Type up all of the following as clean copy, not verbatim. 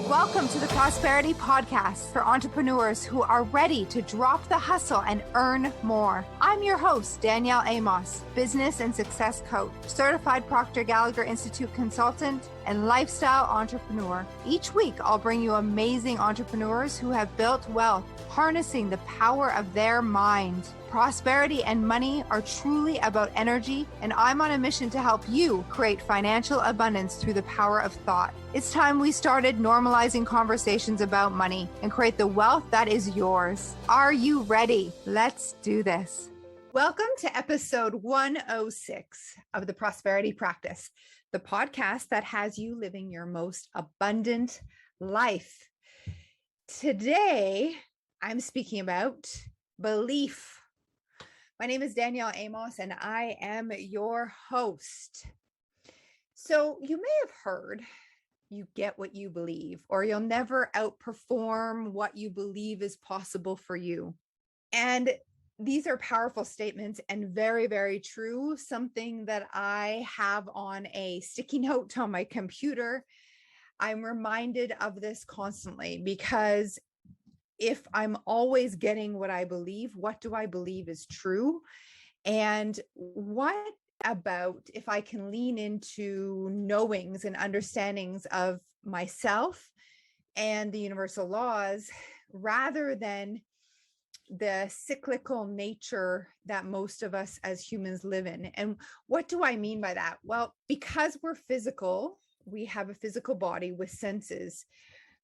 Welcome to the Prosperity Podcast for entrepreneurs who are ready to drop the hustle and earn more. I'm your host, Danielle Amos, business and success coach, certified Proctor Gallagher Institute consultant, and lifestyle entrepreneur. Each week, I'll bring you amazing entrepreneurs who have built wealth, harnessing the power of their mind. Prosperity and money are truly about energy, and I'm on a mission to help you create financial abundance through the power of thought. It's time we started normalizing conversations about money and create the wealth that is yours. Are you ready? Let's do this. Welcome to episode 106 of the Prosperity Practice, the podcast that has you living your most abundant life. Today, I'm speaking about belief. My name is Danielle Amos, and I am your host. So you may have heard, you get what you believe, or you'll never outperform what you believe is possible for you. And these are powerful statements and very, very true. Something that I have on a sticky note on my computer. I'm reminded of this constantly because if I'm always getting what I believe, what do I believe is true? And what about if I can lean into knowings and understandings of myself and the universal laws rather than the cyclical nature that most of us as humans live in? And what do I mean by that? Well, because we're physical, we have a physical body with senses.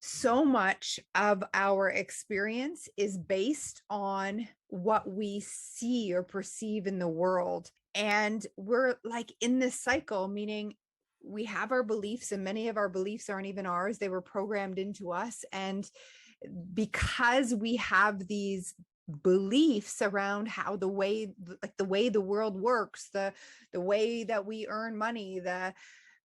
So much of our experience is based on what we see or perceive in the world. And we're like in this cycle, meaning we have our beliefs, and many of our beliefs aren't even ours. They were programmed into us. And because we have these beliefs around how the way the world works, the way that we earn money, the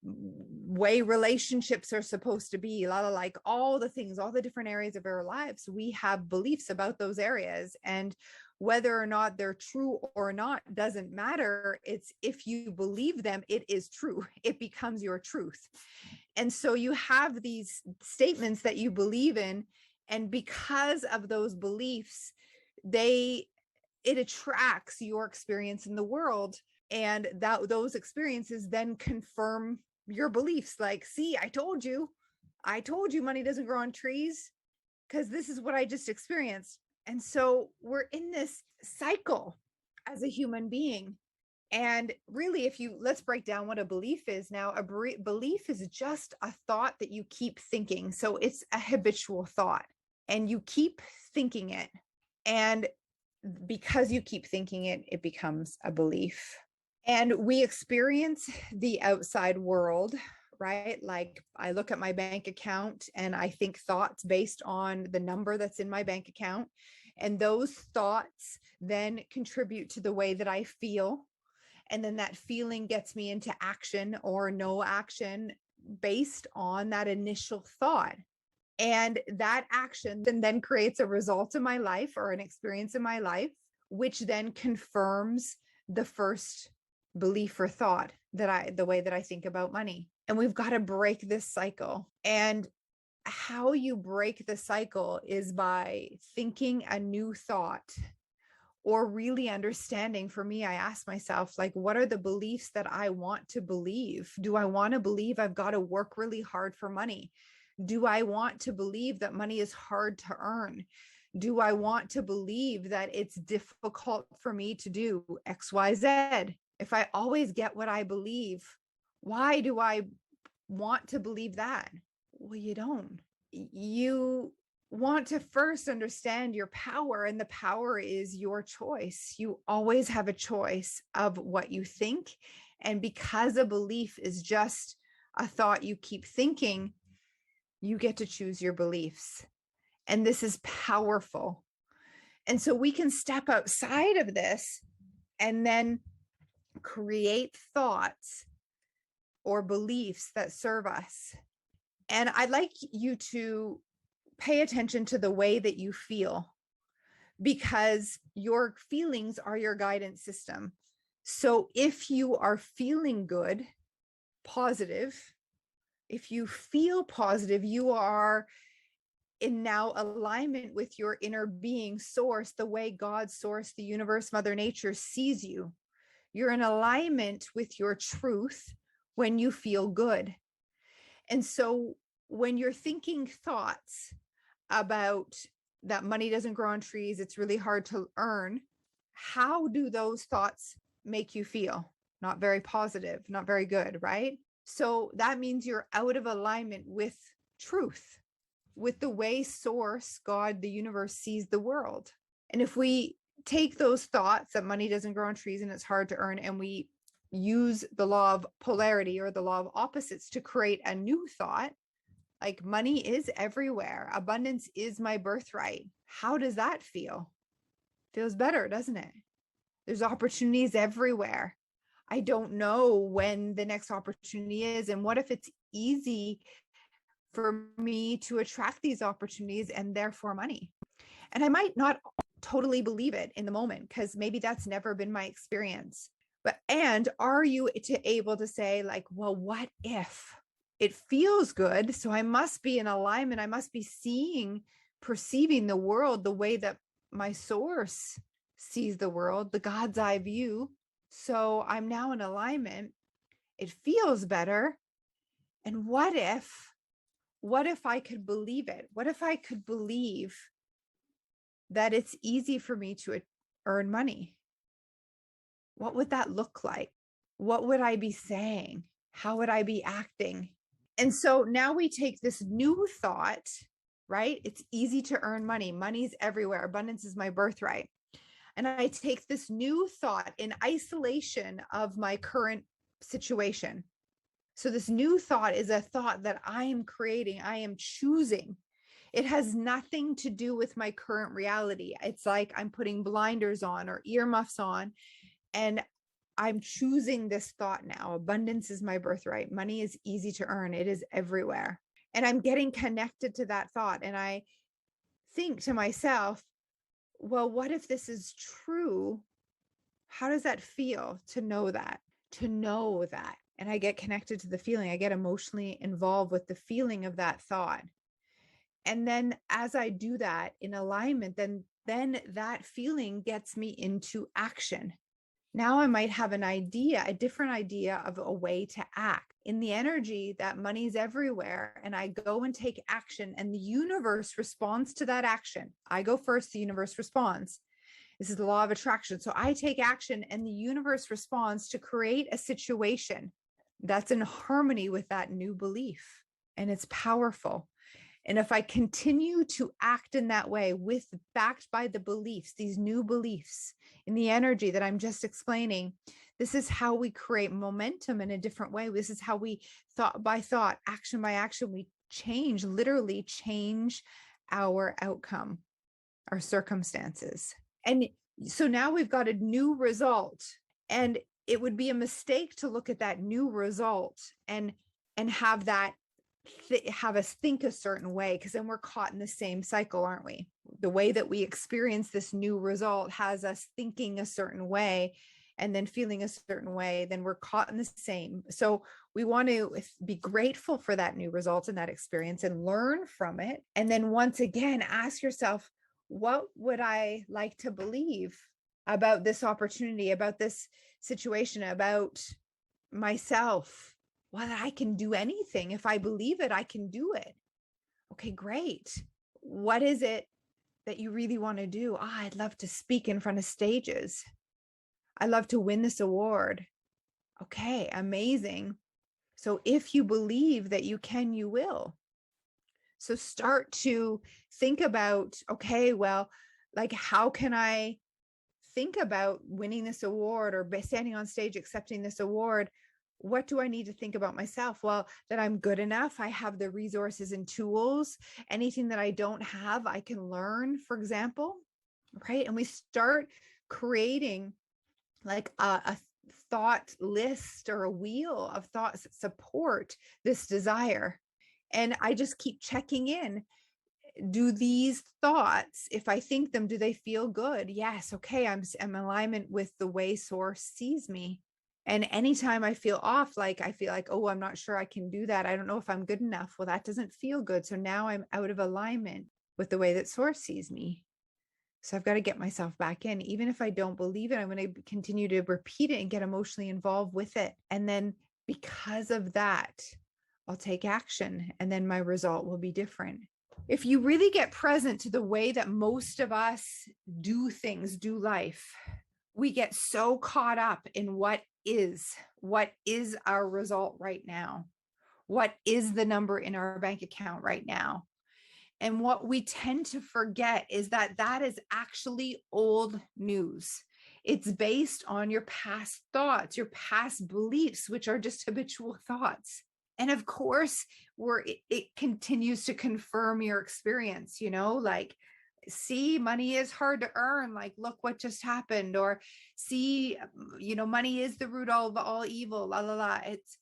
way relationships are supposed to be, like all the things, all the different areas of our lives, we have beliefs about those areas. And whether or not they're true or not doesn't matter. It's if you believe them, it is true. It becomes your truth. And so you have these statements that you believe in, and because of those beliefs, it attracts your experience in the world. And those experiences then confirm your beliefs. Like, see, I told you money doesn't grow on trees because this is what I just experienced. And so we're in this cycle as a human being. And really, let's break down what a belief is. Now, a belief is just a thought that you keep thinking. So it's a habitual thought and you keep thinking it. And because you keep thinking it, it becomes a belief. And we experience the outside world, right? Like I look at my bank account and I think thoughts based on the number that's in my bank account. And those thoughts then contribute to the way that I feel. And then that feeling gets me into action or no action based on that initial thought. And that action then creates a result in my life or an experience in my life, which then confirms the first belief or thought the way that I think about money. And we've got to break this cycle. And how you break the cycle is by thinking a new thought or really understanding. For me, I ask myself, like, what are the beliefs that I want to believe? Do I want to believe I've got to work really hard for money? Do I want to believe that money is hard to earn? Do I want to believe that it's difficult for me to do X, Y, Z? If I always get what I believe, why do I want to believe that? Well, you don't. You want to first understand your power, and the power is your choice. You always have a choice of what you think. And because a belief is just a thought you keep thinking, you get to choose your beliefs. And this is powerful. And so we can step outside of this and then create thoughts or beliefs that serve us. And I'd like you to pay attention to the way that you feel, because your feelings are your guidance system. So if you are feeling good, positive, If you feel positive, you are in now alignment with your inner being source, the way God source, the universe, Mother Nature sees you. You're in alignment with your truth when you feel good. And so when you're thinking thoughts about that money doesn't grow on trees, it's really hard to earn, how do those thoughts make you feel? Not very positive, not very good, right? So that means you're out of alignment with truth, with the way source, God, the universe sees the world. And if we take those thoughts that money doesn't grow on trees and it's hard to earn, and we use the law of polarity or the law of opposites to create a new thought, like money is everywhere, abundance is my birthright. How does that feel? Feels better, doesn't it? There's opportunities everywhere. I don't know when the next opportunity is. And what if it's easy for me to attract these opportunities and therefore money? And I might not totally believe it in the moment because maybe that's never been my experience. But, and are you able to say, like, well, what if it feels good? So I must be in alignment. I must be perceiving the world the way that my source sees the world, the God's eye view. So I'm now in alignment. It feels better. And what if I could believe it? What if I could believe that it's easy for me to earn money? What would that look like? What would I be saying? How would I be acting? And so now we take this new thought, right? It's easy to earn money. Money's everywhere. Abundance is my birthright. And I take this new thought in isolation of my current situation. So this new thought is a thought that I am creating. I am choosing. It has nothing to do with my current reality. It's like I'm putting blinders on or earmuffs on, and I'm choosing this thought now. Abundance is my birthright. Money is easy to earn. It is everywhere. And I'm getting connected to that thought. And I think to myself, well, what if this is true? How does that feel to know that? To know that. And I get connected to the feeling. I get emotionally involved with the feeling of that thought. And then as I do that in alignment, then that feeling gets me into action. Now I might have a different idea of a way to act in the energy that money's everywhere. And I go and take action, and the universe responds to that action. I go first, the universe responds. This is the law of attraction. So I take action and the universe responds to create a situation that's in harmony with that new belief. And it's powerful. And if I continue to act in that way, backed by the beliefs, these new beliefs in the energy that I'm just explaining, this is how we momentum in a different way. This is how we, thought by thought, action by action, we literally change our outcome, our circumstances. And so now we've got a new result, and it would be a mistake to look at that new result and have that have us think a certain way, because then we're caught in the same cycle, aren't we? The way that we experience this new result has us thinking a certain way and then feeling a certain way, then we're caught in the same. So we want to be grateful for that new result and that experience and learn from it. And then once again, ask yourself, what would I like to believe about this opportunity, about this situation, about myself? Well, I can do anything. If I believe it, I can do it. Okay, great. What is it that you really want to do? I'd love to speak in front of stages. I love to win this award. Okay, amazing. So if you believe that you can, you will. So start to think about, okay, well, like, how can I think about winning this award or standing on stage, accepting this award? What do I need to think about myself? Well, that I'm good enough. I have the resources and tools. Anything that I don't have, I can learn, for example, right? And we start creating like a thought list or a wheel of thoughts that support this desire. And I just keep checking in. Do these thoughts, if I think them, do they feel good? Yes. Okay. I'm in alignment with the way source sees me. And anytime I feel off, like I feel like, oh, I'm not sure I can do that. I don't know if I'm good enough. Well, that doesn't feel good. So now I'm out of alignment with the way that source sees me. So I've got to get myself back in. Even if I don't believe it, I'm going to continue to repeat it and get emotionally involved with it. And then because of that, I'll take action and then my result will be different. If you really get present to the way that most of us do things, do life, we get so caught up in what is our result right now? What is the number in our bank account right now? And what we tend to forget is that that is actually old news. It's based on your past thoughts, your past beliefs, which are just habitual thoughts. And of course, it continues to confirm your experience, like, see, money is hard to earn. Like, look what just happened. Or see, money is the root of all evil, la, la, la.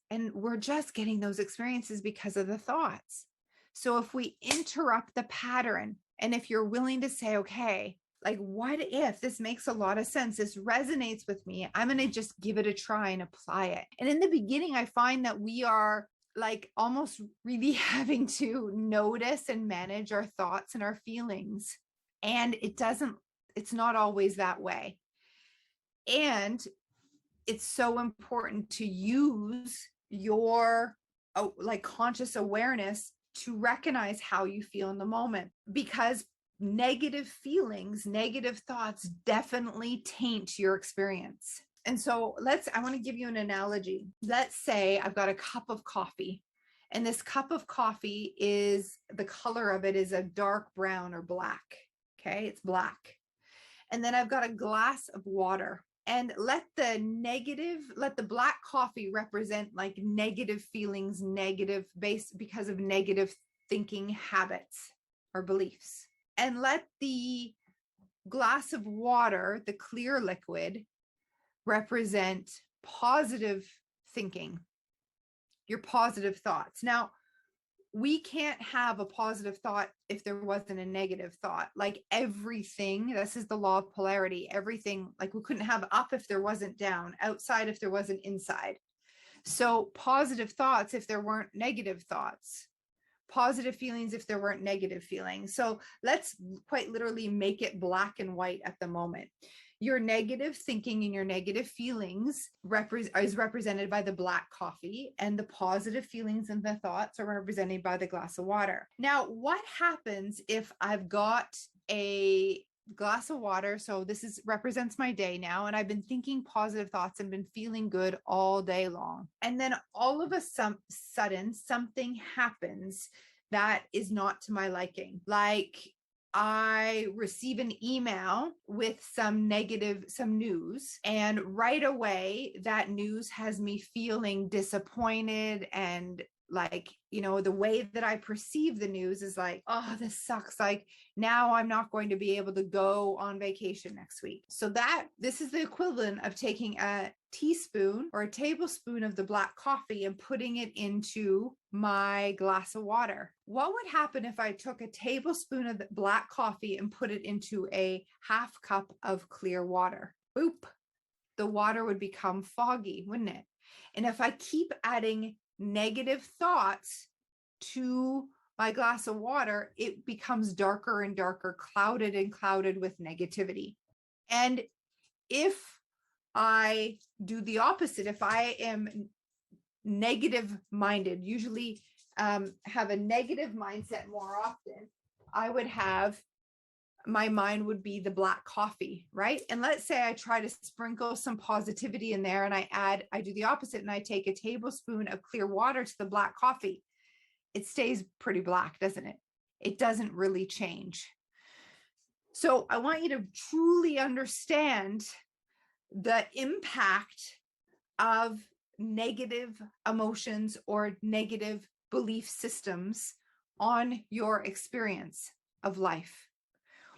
And we're just getting those experiences because of the thoughts. So if we interrupt the pattern, and if you're willing to say, okay, like, what if this makes a lot of sense? This resonates with me. I'm going to just give it a try and apply it. And in the beginning, I find that we are like almost really having to notice and manage our thoughts and our feelings. And it's not always that way. And it's so important to use your conscious awareness to recognize how you feel in the moment, because negative feelings, negative thoughts definitely taint your experience. And so I want to give you an analogy. Let's say I've got a cup of coffee, and this cup of coffee the color of it is a dark brown or black. Okay, it's black. And then I've got a glass of water, and let the black coffee represent like negative feelings, negative based because of negative thinking habits or beliefs. And let the glass of water, the clear liquid, represent positive thinking, your positive thoughts. Now, we can't have a positive thought if there wasn't a negative thought. Like everything, this is the law of polarity. Everything, like we couldn't have up if there wasn't down, outside if there wasn't inside. So positive thoughts if there weren't negative thoughts, positive feelings if there weren't negative feelings. So let's quite literally make it black and white at the moment. Your negative thinking and your negative feelings is represented by the black coffee, and the positive feelings and the thoughts are represented by the glass of water. Now, what happens if I've got a glass of water? So this represents my day now, and I've been thinking positive thoughts and been feeling good all day long. And then all of a sudden, something happens that is not to my liking. Like, I receive an email with some news, and right away that news has me feeling disappointed, and like, the way that I perceive the news is like, oh, this sucks. Like, now I'm not going to be able to go on vacation next week. So this is the equivalent of taking a teaspoon or a tablespoon of the black coffee and putting it into my glass of water. What would happen if I took a tablespoon of the black coffee and put it into a half cup of clear water? Boop. The water would become foggy, wouldn't it? And if I keep adding negative thoughts to my glass of water, it becomes darker and darker, clouded with negativity. And if I do the opposite, if I am negative minded, usually have a negative mindset more often, my mind would be the black coffee, right? And let's say I try to sprinkle some positivity in there, and I do the opposite, and I take a tablespoon of clear water to the black coffee. It stays pretty black, doesn't it? It doesn't really change. So I want you to truly understand the impact of negative emotions or negative belief systems on your experience of life.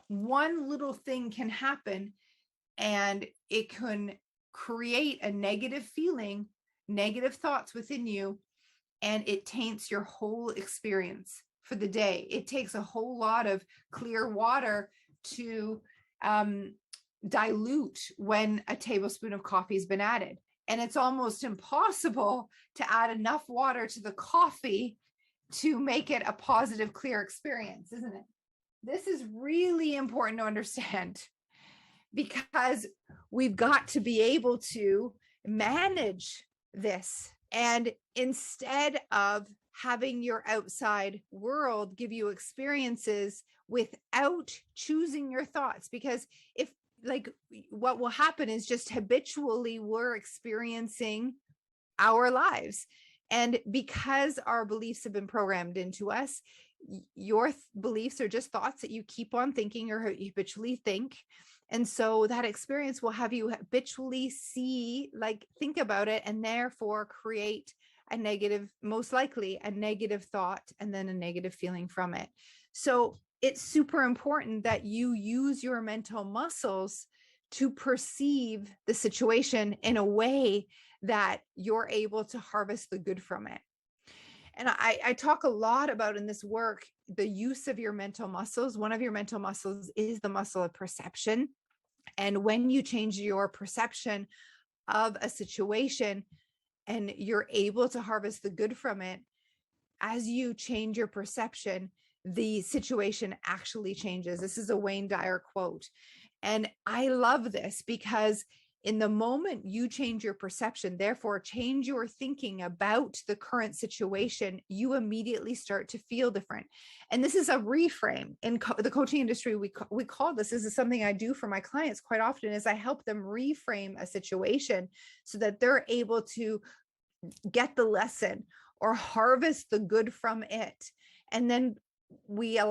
One little thing can happen, and it can create a negative feeling, negative thoughts within you, and it taints your whole experience for the day. It takes a whole lot of clear water to dilute when a tablespoon of coffee has been added. And it's almost impossible to add enough water to the coffee to make it a positive, clear experience, isn't it? This is really important to understand because we've got to be able to manage this. And instead of having your outside world give you experiences without choosing your thoughts, because if like what will happen is just habitually we're experiencing our lives. And because our beliefs have been programmed into us, your beliefs are just thoughts that you keep on thinking or habitually think. And so that experience will have you habitually think about it, and therefore create a negative, most likely a negative thought, and then a negative feeling from it. So it's super important that you use your mental muscles to perceive the situation in a way that you're able to harvest the good from it. And I talk a lot about in this work, the use of your mental muscles. One of your mental muscles is the muscle of perception. And when you change your perception of a situation and you're able to harvest the good from it, as you change your perception, the situation actually changes. This is a Wayne Dyer quote. And I love this because in the moment you change your perception, therefore change your thinking about the current situation, you immediately start to feel different. And this is a reframe. In the coaching industry, we call this is something I do for my clients quite often, is I help them reframe a situation so that they're able to get the lesson or harvest the good from it. And then we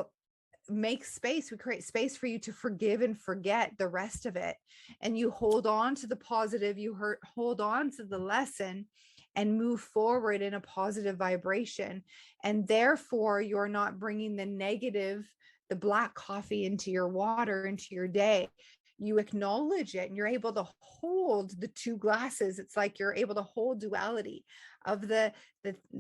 make space, we create space for you to forgive and forget the rest of it. And you hold on to the positive, you hold on to the lesson and move forward in a positive vibration. And therefore you're not bringing the negative, the black coffee into your water, into your day. You acknowledge it and you're able to hold the two glasses. It's like you're able to hold duality of the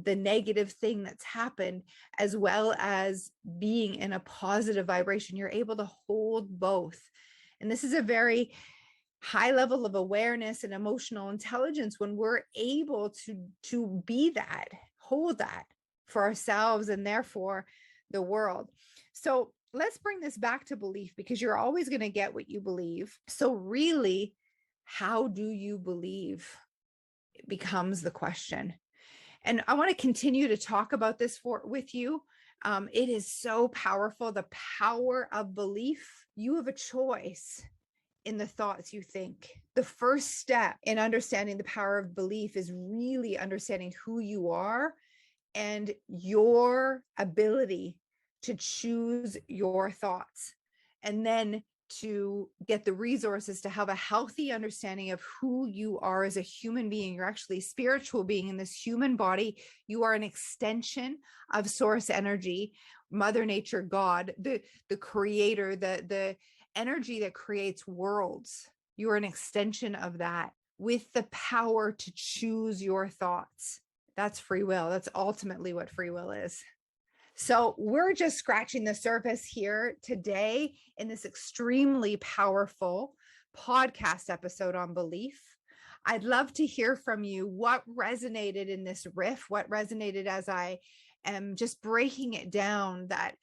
negative thing that's happened, as well as being in a positive vibration. You're able to hold both. And this is a very high level of awareness and emotional intelligence when we're able to be that, hold that for ourselves and therefore the world. So let's bring this back to belief, because you're always going to get what you believe. So really, how do you believe? It becomes the question. And I want to continue to talk about this with you. It is so powerful, the power of belief. You have a choice in the thoughts you think. The first step in understanding the power of belief is really understanding who you are and your ability to choose your thoughts, and then to get the resources to have a healthy understanding of who you are as a human being. You're actually a spiritual being in this human body. You are an extension of source energy, Mother Nature, God, the creator, the energy that creates worlds. You are an extension of that with the power to choose your thoughts. That's free will. That's ultimately what free will is. So we're just scratching the surface here today in this extremely powerful podcast episode on belief. I'd love to hear from you. What resonated in this riff? What resonated as I am just breaking it down, that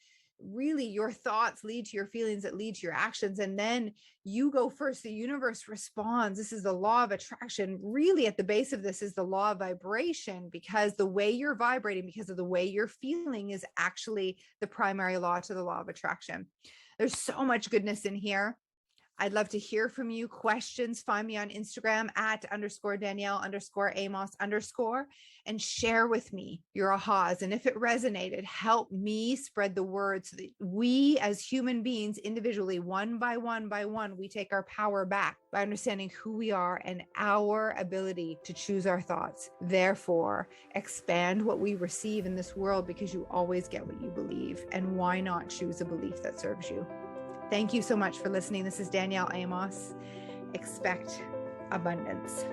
really your thoughts lead to your feelings, that lead to your actions, and then you go first. The universe responds. This is the law of attraction. Really at the base of this is the law of vibration, because the way you're vibrating, because of the way you're feeling, is actually the primary law to the law of attraction. There's so much goodness in here. I'd love to hear from you. Questions, find me on Instagram at _Danielle_Amos_ and share with me your ahas. And if it resonated, help me spread the word so that we as human beings individually, one by one, we take our power back by understanding who we are and our ability to choose our thoughts. Therefore, expand what we receive in this world, because you always get what you believe. And why not choose a belief that serves you? Thank you so much for listening. This is Danielle Amos. Expect abundance.